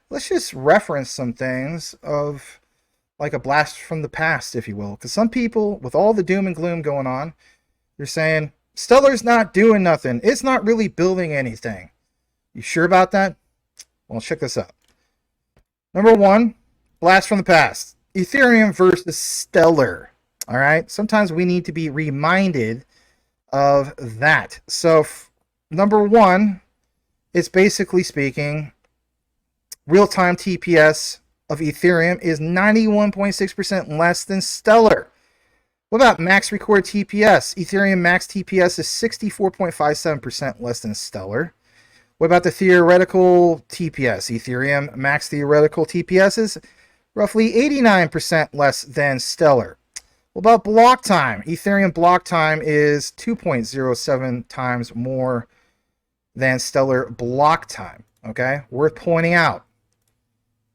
let's just reference some things of like a blast from the past, if you will. Because some people, with all the doom and gloom going on, they're saying, Stellar's not doing nothing. It's not really building anything. You sure about that? Well, check this out. Number one, blast from the past. Ethereum versus Stellar. All right. Sometimes we need to be reminded of that. So, number one, it's basically speaking, real-time TPS of Ethereum is 91.6% less than Stellar. What about max record TPS? Ethereum max TPS is 64.57% less than Stellar. What about the theoretical TPS? Ethereum max theoretical TPS is roughly 89% less than Stellar. What about block time? Ethereum block time is 2.07 times more than Stellar block time. Okay, worth pointing out.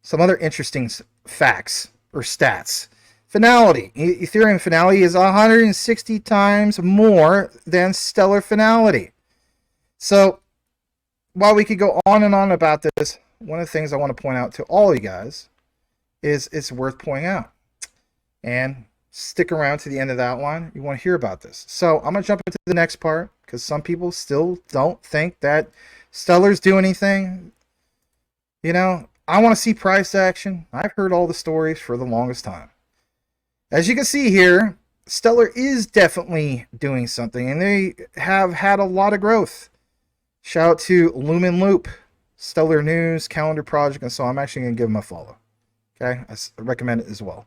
Some other interesting facts or stats. Finality. Ethereum finality is 160 times more than Stellar finality. So, while we could go on and on about this, one of the things I want to point out to all of you guys is it's worth pointing out. And stick around to the end of that one. You want to hear about this. So I'm going to jump into the next part because some people still don't think that Stellar's do anything. You know, I want to see price action. I've heard all the stories for the longest time. As you can see here, Stellar is definitely doing something, and they have had a lot of growth. Shout out to Lumen Loop, Stellar News, Calendar Project, and so I'm actually going to give them a follow. Okay, I recommend it as well.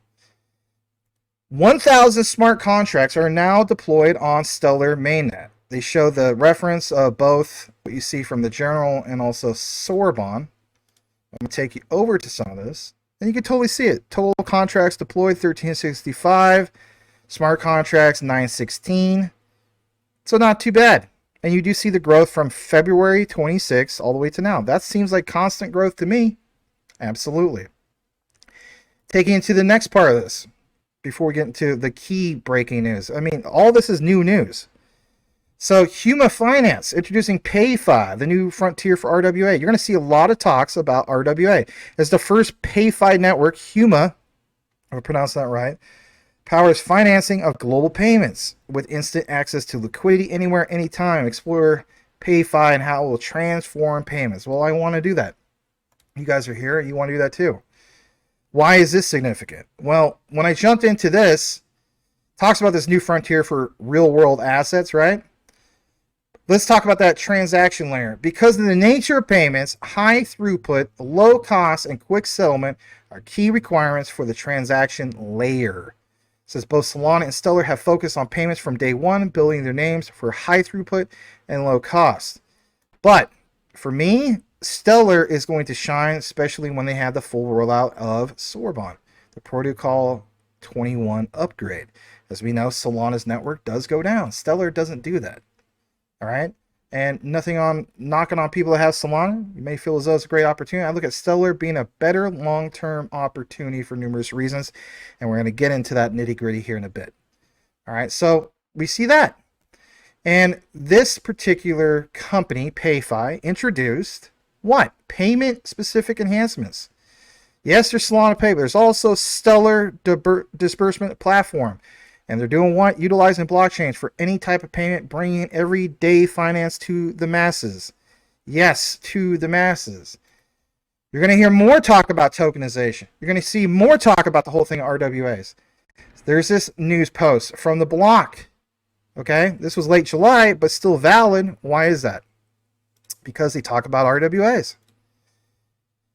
1,000 smart contracts are now deployed on Stellar mainnet. They show the reference of both what you see from the general and also Sorbonne. I'm going to take you over to some of this, and you can totally see it. Total contracts deployed 1365, smart contracts 916. So not too bad. And you do see the growth from February 26 all the way to now. That seems like constant growth to me. Absolutely. Taking you to the next part of this, before we get into the key breaking news. I mean, all this is new news. So, Huma Finance introducing PayFi, the new frontier for RWA. You're going to see a lot of talks about RWA. As the first PayFi network, Huma, if I pronounce that right, powers financing of global payments with instant access to liquidity anywhere, anytime. Explore PayFi and how it will transform payments. Well, I want to do that. You guys are here. You want to do that too. Why is this significant? Well, when I jumped into this, talks about this new frontier for real-world assets, right? Let's talk about that transaction layer. Because of the nature of payments, high throughput, low cost, and quick settlement are key requirements for the transaction layer. It says both Solana and Stellar have focused on payments from day one, building their names for high throughput and low cost. But for me, Stellar is going to shine, especially when they have the full rollout of Sorbonne, the Protocol 21 upgrade. As we know, Solana's network does go down. Stellar doesn't do that. All right? And nothing on knocking on people that have Solana. You may feel as though it's a great opportunity. I look at Stellar being a better long-term opportunity for numerous reasons, and we're going to get into that nitty-gritty here in a bit. All right, so we see that. And this particular company, PayFi, introduced what? Payment-specific enhancements. Yes, there's Solana Pay, but there's also Stellar Disbursement Platform. And they're doing what? Utilizing blockchains for any type of payment, bringing everyday finance to the masses. Yes, to the masses. You're going to hear more talk about tokenization. You're going to see more talk about the whole thing of RWAs. There's this news post from the block. Okay, this was late July, but still valid. Why is that? Because they talk about RWAs.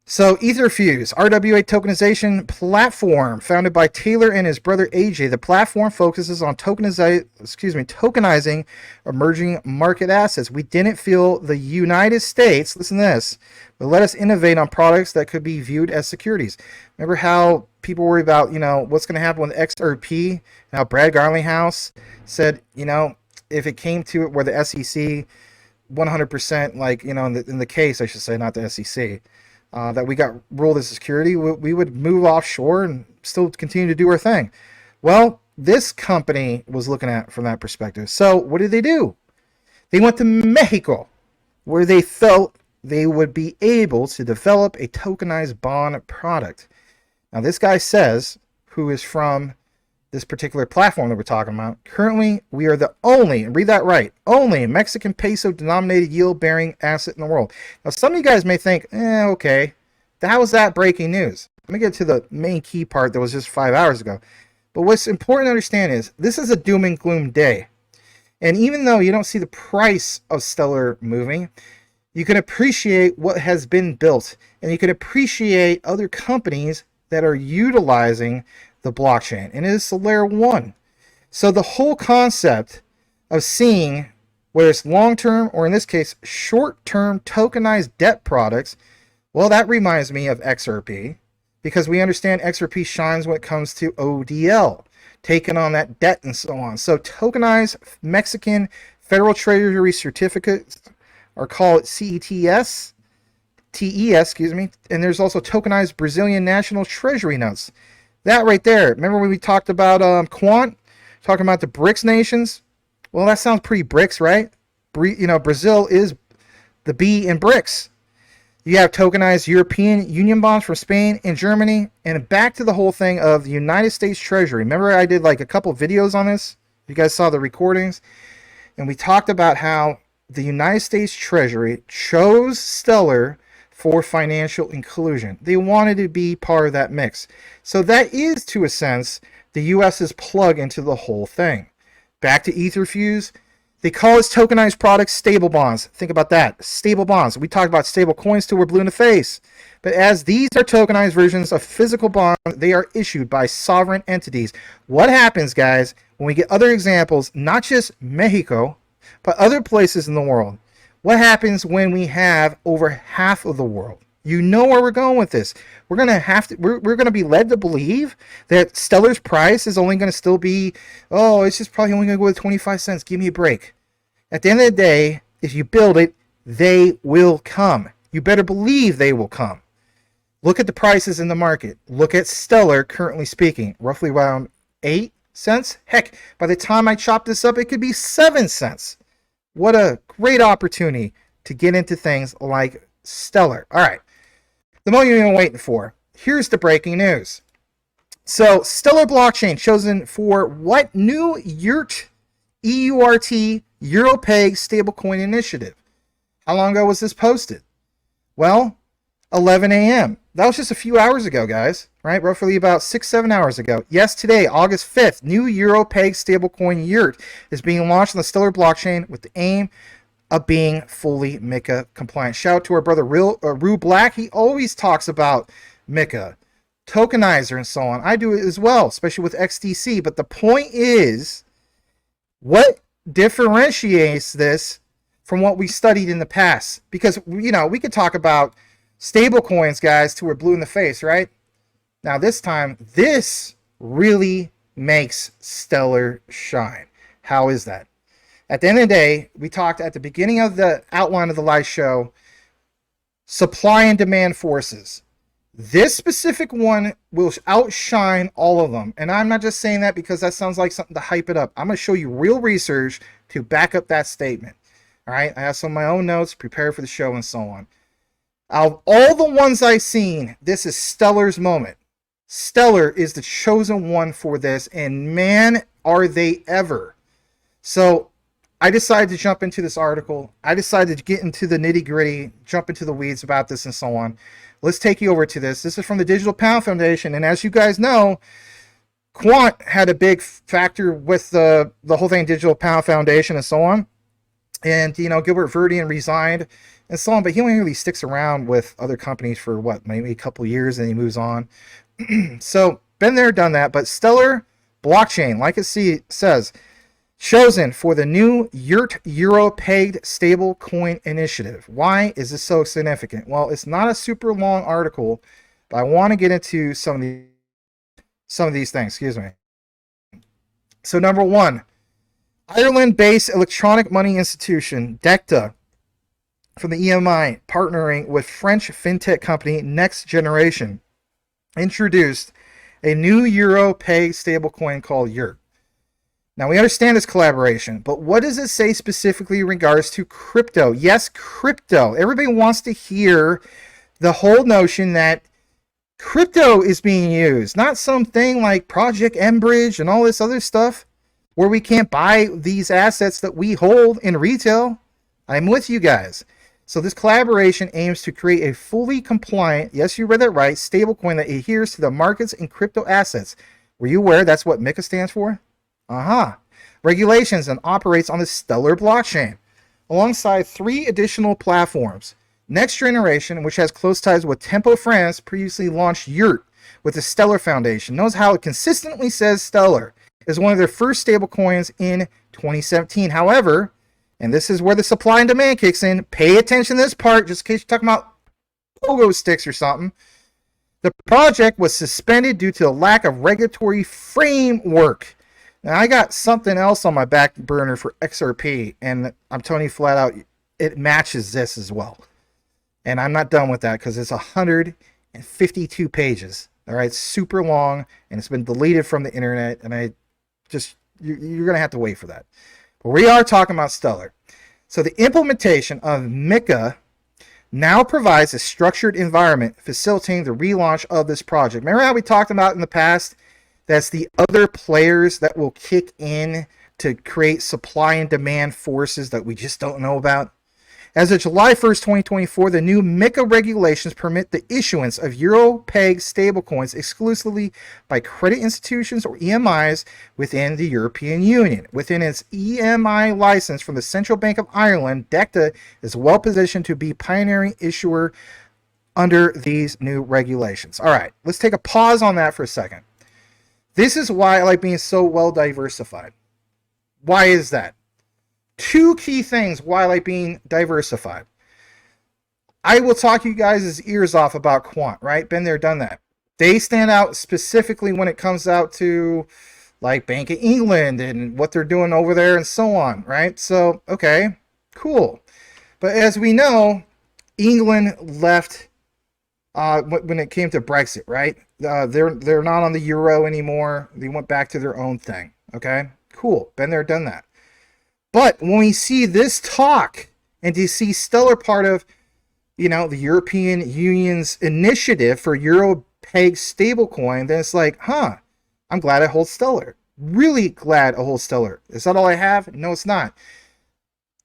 So Etherfuse, RWA tokenization platform founded by Taylor and his brother AJ. The platform focuses on tokenizing emerging market assets. We didn't feel the United States, listen to this, but let us innovate on products that could be viewed as securities. Remember how people worry about, what's going to happen with XRP, and how Brad Garlinghouse said, if it came to it where the SEC 100%, in the case, I should say, not the SEC, that we got ruled as a security, we would move offshore and still continue to do our thing. Well, this company was looking at from that perspective. So what did they do? They went to Mexico, where they felt they would be able to develop a tokenized bond product. Now, this guy says, who is from this particular platform that we're talking about, currently we are the only, read that right, only Mexican peso denominated yield bearing asset in the world. Now, some of you guys may think, okay, how was that breaking news? Let me get to the main key part that was just 5 hours ago. But what's important to understand is this is a doom and gloom day. And even though you don't see the price of Stellar moving, you can appreciate what has been built, and you can appreciate other companies that are utilizing the blockchain, and it is the layer 1. So the whole concept of seeing whether it's long-term or in this case short-term tokenized debt products, well, that reminds me of XRP, because we understand XRP shines when it comes to ODL, taking on that debt and so on. So tokenized Mexican Federal Treasury certificates are called TES, excuse me, and there's also tokenized Brazilian National Treasury notes. That right there, remember when we talked about Quant, talking about the BRICS nations? Well, that sounds pretty BRICS, right? Brazil is the B in BRICS. You have tokenized European Union bonds from Spain and Germany, and back to the whole thing of the United States Treasury. Remember I did like a couple videos on this? You guys saw the recordings? And we talked about how the United States Treasury chose Stellar for financial inclusion. They wanted to be part of that mix. So that is, to a sense, the US's plug into the whole thing. Back to Etherfuse. They call its tokenized products stable bonds. Think about that. Stable bonds. We talked about stable coins till we're blue in the face. But as these are tokenized versions of physical bonds, they are issued by sovereign entities. What happens, guys, when we get other examples, not just Mexico, but other places in the world? What happens when we have over half of the world? You know where we're going with this. We're gonna be led to believe that Stellar's price is only gonna still be, it's just probably only gonna go with 25 cents. Give me a break. At the end of the day, if you build it, they will come. You better believe they will come. Look at the prices in the market. Look at Stellar currently speaking, roughly around 8 cents. Heck, by the time I chop this up, it could be 7 cents. What a great opportunity to get into things like Stellar. All right. The moment you've been waiting for. Here's the breaking news. So, Stellar blockchain chosen for what new EURT, EURT, EuroPeg stablecoin initiative? How long ago was this posted? Well, 11 a.m. That was just a few hours ago, guys, right? Roughly about 6-7 hours ago. Yes, today, August 5th, new EuroPeg stablecoin EURT is being launched on the Stellar blockchain with the aim of being fully MiCA compliant. Shout out to our brother Rue Black. He always talks about MiCA, tokenizer, and so on. I do it as well, especially with XDC. But the point is, what differentiates this from what we studied in the past? Because, we could talk about stable coins, guys, till we're blue in the face, right? Now, this time, this really makes Stellar shine. How is that? At the end of the day, we talked at the beginning of the outline of the live show, supply and demand forces. This specific one will outshine all of them. And I'm not just saying that because that sounds like something to hype it up. I'm going to show you real research to back up that statement. All right, I have some of my own notes, prepared for the show and so on. Out of all the ones I've seen, this is Stellar's moment. Stellar is the chosen one for this, and man, are they ever. So I decided to jump into this article. I decided to get into the nitty-gritty, jump into the weeds about this and so on. Let's take you over to this. This is from the Digital Pound Foundation, and as you guys know, Quant had a big factor with the whole thing, Digital Pound Foundation and so on. And, Gilbert Verdian resigned and so on, but he only really sticks around with other companies for maybe a couple years, and he moves on. So, been there, done that. But Stellar blockchain, like it says, chosen for the new EuroPeg stablecoin initiative. Why is this so significant? Well, it's not a super long article, but I want to get into some of these things. Excuse me. So, number one, Ireland-based electronic money institution DECTA from the EMI, partnering with French fintech company Next Generation, introduced a new EuroPeg stablecoin called EURT. Now, we understand this collaboration, but what does it say specifically in regards to crypto? Yes, crypto. Everybody wants to hear the whole notion that crypto is being used, not something like Project Enbridge and all this other stuff where we can't buy these assets that we hold in retail. I'm with you guys. So this collaboration aims to create a fully compliant, yes, you read that right, stablecoin that adheres to the markets and crypto assets. Were you aware that's what MiCA stands for? Regulations and operates on the Stellar blockchain alongside 3 additional platforms. Next Generation, which has close ties with Tempo France, previously launched Yurt with the Stellar Foundation. Knows how it consistently says Stellar is one of their first stablecoins in 2017. However, and this is where the supply and demand kicks in, pay attention to this part just in case you're talking about pogo sticks or something. The project was suspended due to a lack of regulatory framework. Now, I got something else on my back burner for XRP, and I'm telling you flat out, it matches this as well. And I'm not done with that because it's 152 pages. All right, super long, and it's been deleted from the internet, and you're going to have to wait for that. But we are talking about Stellar. So the implementation of MiCA now provides a structured environment facilitating the relaunch of this project. Remember how we talked about in the past? That's the other players that will kick in to create supply and demand forces that we just don't know about. As of July 1st, 2024, the new MiCA regulations permit the issuance of EuroPeg stablecoins exclusively by credit institutions or EMIs within the European Union. Within its EMI license from the Central Bank of Ireland, DECTA is well positioned to be pioneering issuer under these new regulations. All right, let's take a pause on that for a second. This is why I like being so well diversified. Why is that? 2 key things why I like being diversified. I will talk you guys' ears off about quant, right? Been there, done that. They stand out specifically when it comes out to like Bank of England and what they're doing over there and so on, right? So, okay, cool. But as we know, England left when it came to Brexit, right? They're not on the euro anymore. They went back to their own thing, okay? Cool, been there, done that. But when we see this talk and to see Stellar part of, the European Union's initiative for EuroPeg stablecoin, then it's like, I'm glad I hold Stellar. Really glad I hold Stellar. Is that all I have? No, it's not.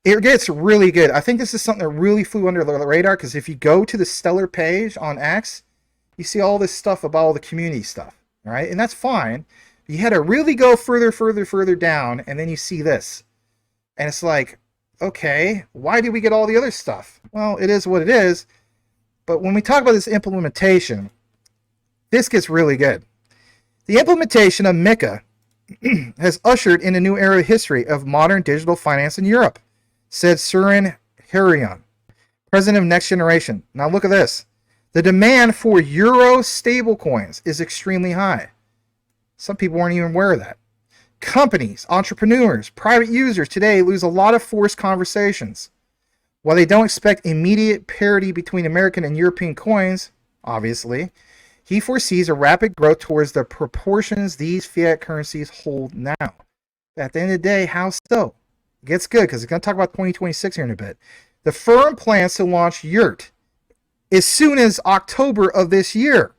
It gets really good. I think this is something that really flew under the radar because if you go to the Stellar page on X, you see all this stuff about all the community stuff, right? And that's fine. You had to really go further down, and then you see this. And it's like, okay, why do we get all the other stuff? Well, it is what it is. But when we talk about this implementation, this gets really good. The implementation of MiCA has ushered in a new era of history of modern digital finance in Europe, said Søren Herion, president of Next Generation. Now look at this. The demand for euro stablecoins is extremely high. Some people weren't even aware of that. Companies, entrepreneurs, private users today lose a lot of forced conversations. While they don't expect immediate parity between American and European coins, obviously, he foresees a rapid growth towards the proportions these fiat currencies hold now. At the end of the day, how so? It gets good because it's going to talk about 2026 here in a bit. The firm plans to launch Yurt as soon as October of this year.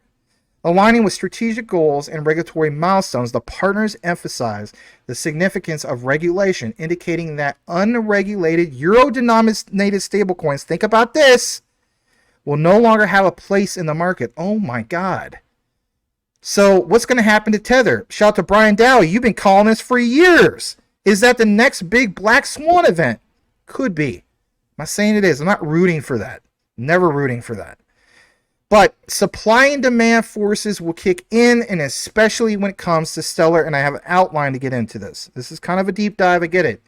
Aligning with strategic goals and regulatory milestones, the partners emphasize the significance of regulation, indicating that unregulated euro-denominated stablecoins, think about this, will no longer have a place in the market. Oh my God. So what's going to happen to Tether? Shout out to Brian Dowie. You've been calling this for years. Is that the next big black swan event? Could be. I'm not saying it is. I'm not rooting for that. Never rooting for that. But supply and demand forces will kick in, and especially when it comes to Stellar, and I have an outline to get into this. This is kind of a deep dive, I get it.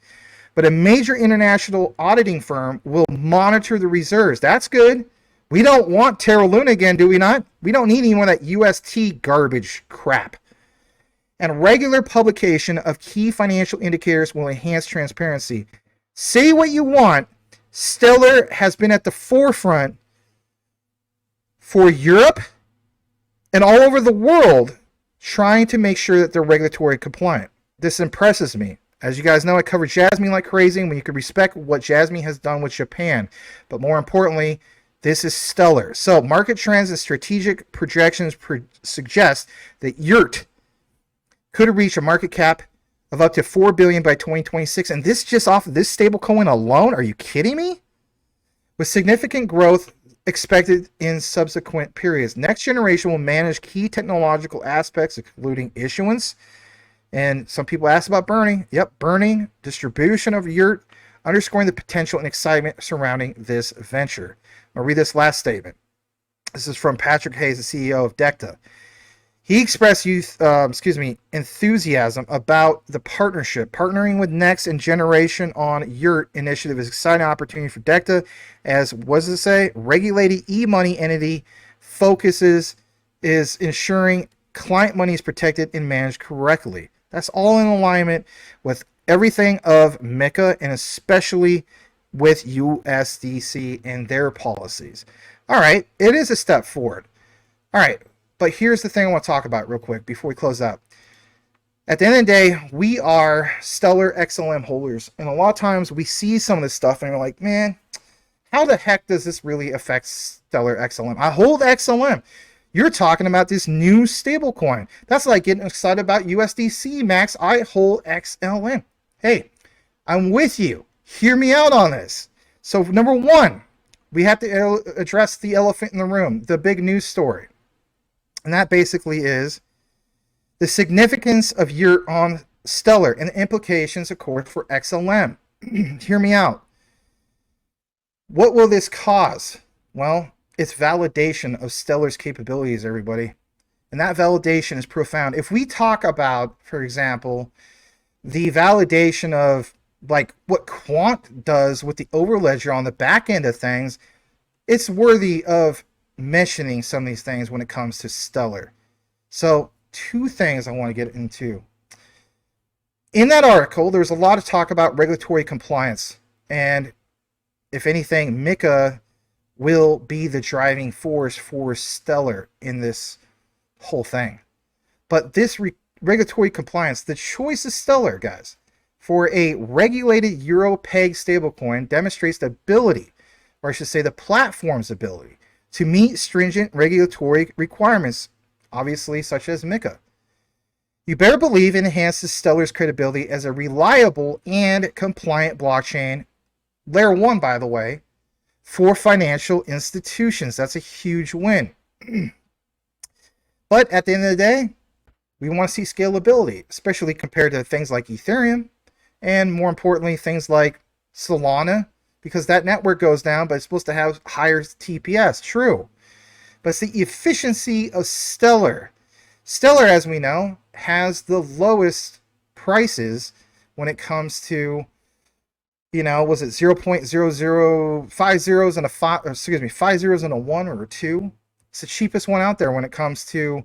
But a major international auditing firm will monitor the reserves. That's good. We don't want Terra Luna again, do we not? We don't need any more of that UST garbage crap. And regular publication of key financial indicators will enhance transparency. Say what you want, Stellar has been at the forefront for Europe and all over the world trying to make sure that they're regulatory compliant, this impresses me. As you guys know, I cover JASMY like crazy, and you can respect what JASMY has done with Japan. But more importantly, this is stellar. So market trends and strategic projections suggest that YERT could reach a market cap of up to $4 billion by 2026. And this just off of this stablecoin alone? Are you kidding me? With significant growth expected in subsequent periods. Next generation will manage key technological aspects, including issuance. And some people ask about burning. Yep, burning, distribution of YERT, underscoring the potential and excitement surrounding this venture. I'll read this last statement. This is from Patrick Hayes, the CEO of DECTA. He expressed enthusiasm about the partnership. Partnering with Next and Generation on YERT initiative is an exciting opportunity for DECTA. As what does it say? Regulated e-money entity focuses is ensuring client money is protected and managed correctly. That's all in alignment with everything of MiCA and especially with USDC and their policies. All right, it is a step forward. All right, but here's the thing I want to talk about real quick before we close out. At the end of the day, we are Stellar XLM holders, and a lot of times we see some of this stuff and we're like, man, how the heck does this really affect Stellar XLM? I hold XLM. You're talking about this new stablecoin. That's like getting excited about USDC, Max. I hold XLM. Hey, I'm with you. Hear me out on this. So number one, we have to address the elephant in the room, the big news story. And that basically is the significance of YERT on Stellar and the implications, of course, for XLM. Hear me out. What will this cause? Well, it's validation of Stellar's capabilities, everybody. And that validation is profound. If we talk about, for example, the validation of like what Quant does with the overledger on the back end of things, it's worthy of mentioning some of these things when it comes to Stellar. So two things I want to get into. In that article, there's a lot of talk about regulatory compliance. And if anything, MiCA will be the driving force for Stellar in this whole thing. But this regulatory compliance, the choice of Stellar, guys, for a regulated EuroPeg stablecoin demonstrates the ability, or I should say the platform's ability, to meet stringent regulatory requirements, obviously such as MiCA. You better believe it enhances Stellar's credibility as a reliable and compliant blockchain, layer 1 by the way, for financial institutions. That's a huge win. But at the end of the day, we want to see scalability, especially compared to things like Ethereum, and more importantly, things like Solana, because that network goes down, but it's supposed to have higher TPS. True. But it's the efficiency of Stellar. Stellar, as we know, has the lowest prices when it comes to, you know, was it 0.00 zeros and a 5, or excuse me, 5 zeros and a 1 or a 2? It's the cheapest one out there when it comes to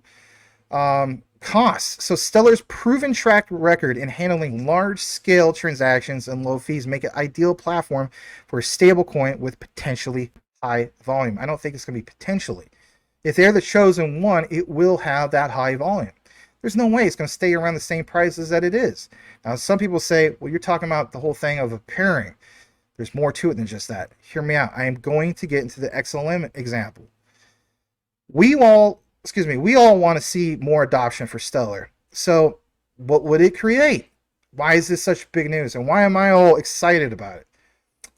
costs. So Stellar's proven track record in handling large-scale transactions and low fees make it an ideal platform for a stablecoin with potentially high volume. I don't think it's going to be potentially. If they're the chosen one, it will have that high volume. There's no way it's going to stay around the same prices that it is. Now, some people say, well, you're talking about the whole thing of a pairing. There's more to it than just that. Hear me out. I am going to get into the XLM example. We all want to see more adoption for Stellar. So what would it create? Why is this such big news? And why am I all excited about it?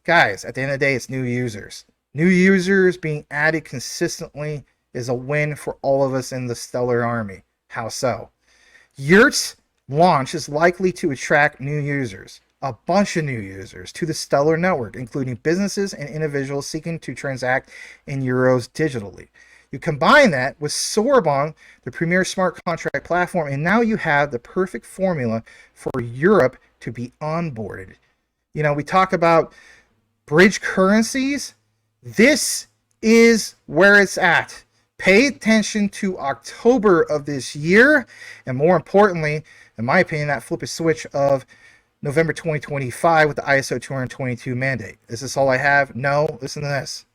Guys, at the end of the day, it's new users. New users being added consistently is a win for all of us in the Stellar army. How so? YERT's launch is likely to attract new users, a bunch of new users, to the Stellar network, including businesses and individuals seeking to transact in euros digitally. You combine that with Sorbonne, the premier smart contract platform, and now you have the perfect formula for Europe to be onboarded. You know, we talk about bridge currencies. This is where it's at. Pay attention to October of this year, and more importantly, in my opinion, that flip a switch of November 2025 with the ISO 222 mandate. Is this all I have? No. Listen to this.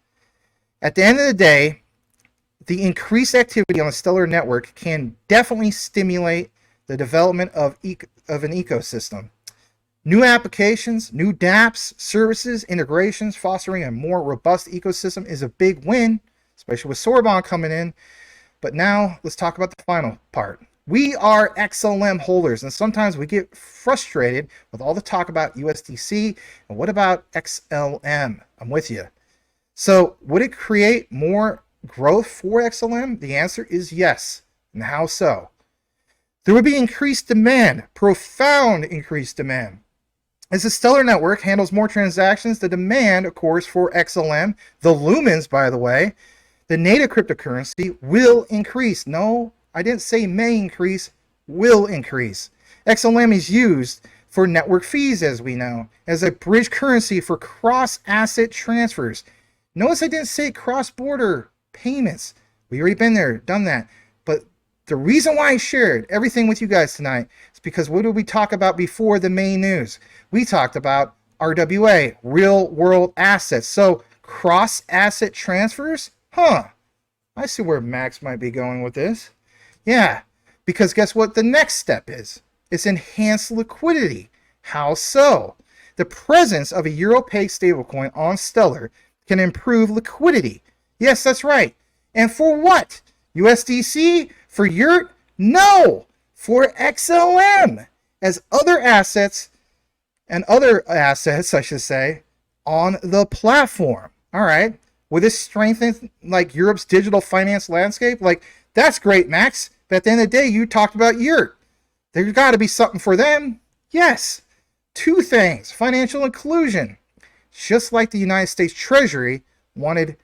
At the end of the day, the increased activity on the Stellar network can definitely stimulate the development of an ecosystem. New applications, new dApps, services, integrations, fostering a more robust ecosystem is a big win, especially with Sorbonne coming in. But now let's talk about the final part. We are XLM holders, and sometimes we get frustrated with all the talk about USDC, and what about XLM? I'm with you. So would it create more growth for XLM? The answer is yes. And how so? There would be increased demand, profound increased demand. As the Stellar network handles more transactions, the demand, of course, for XLM, the lumens, by the way, the native cryptocurrency will increase. No, I didn't say may increase, will increase. XLM is used for network fees, as we know, as a bridge currency for cross-asset transfers. Notice I didn't say cross-border payments. We already been there, done that. But the reason why I shared everything with you guys tonight is because what did we talk about before the main news? We talked about RWA, real-world assets. So cross-asset transfers? Huh. I see where Max might be going with this. Yeah, because guess what the next step is? It's enhanced liquidity. How so? The presence of a EuroPeg stablecoin on Stellar can improve liquidity. Yes, that's right. And for what? USDC? For YERT? No! For XLM! As other assets, I should say, on the platform. All right. Will this strengthen like Europe's digital finance landscape? Like, that's great, Max. But at the end of the day, you talked about YERT. There's got to be something for them. Yes. Two things. Financial inclusion. Just like the United States Treasury wanted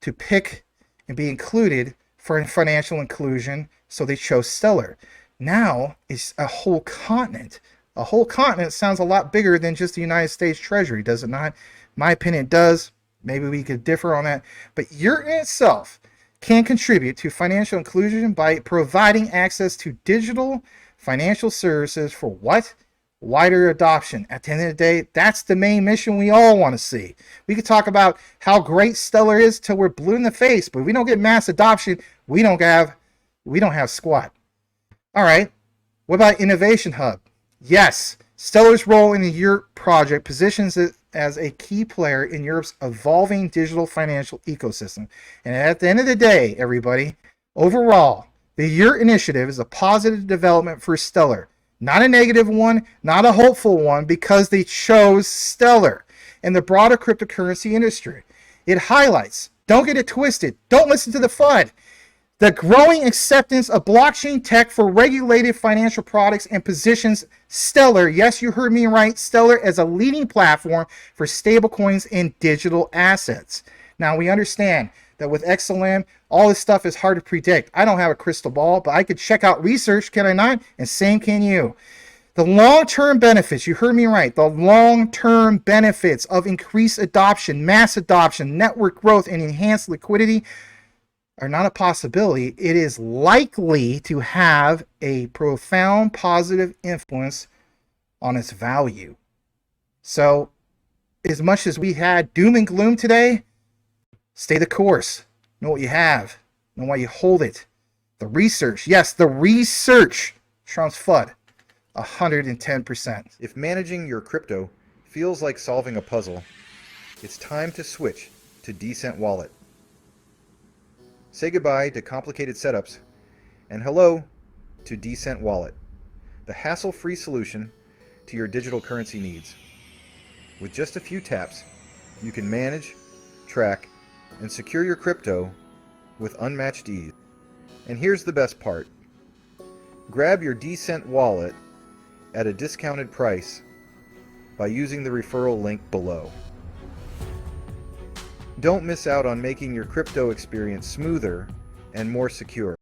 to pick and be included for financial inclusion, so they chose Stellar. Now it's a whole continent. A whole continent sounds a lot bigger than just the United States Treasury, does it not? My opinion, it does. Maybe we could differ on that. But YERT in itself can contribute to financial inclusion by providing access to digital financial services for what? Wider adoption. At the end of the day, that's the main mission we all want to see. We could talk about how great Stellar is till we're blue in the face, but if we don't get mass adoption, we don't have squat. All right. What about Innovation Hub? Yes, Stellar's role in the YERT project positions it as a key player in Europe's evolving digital financial ecosystem. And at the end of the day, everybody, overall, the YERT initiative is a positive development for Stellar. Not a negative one, not a hopeful one, because they chose Stellar and the broader cryptocurrency industry. It highlights, don't get it twisted, don't listen to the FUD, the growing acceptance of blockchain tech for regulated financial products and positions Stellar, yes, you heard me right, Stellar as a leading platform for stablecoins and digital assets. Now, we understand that with XLM, all this stuff is hard to predict. I don't have a crystal ball, but I could check out research, can I not? And same can you. The long-term benefits, you heard me right, the long-term benefits of increased adoption, mass adoption, network growth, and enhanced liquidity are not a possibility. It is likely to have a profound positive influence on its value. So, as much as we had doom and gloom today, stay the course. Know what you have. Know why you hold it. The research. Yes, the research trumps FUD. 110%. If managing your crypto feels like solving a puzzle, it's time to switch to Decent Wallet. Say goodbye to complicated setups and hello to Decent Wallet, the hassle-free solution to your digital currency needs. With just a few taps, you can manage, track, and secure your crypto with unmatched ease. And here's the best part. Grab your Decent Wallet at a discounted price by using the referral link below. Don't miss out on making your crypto experience smoother and more secure.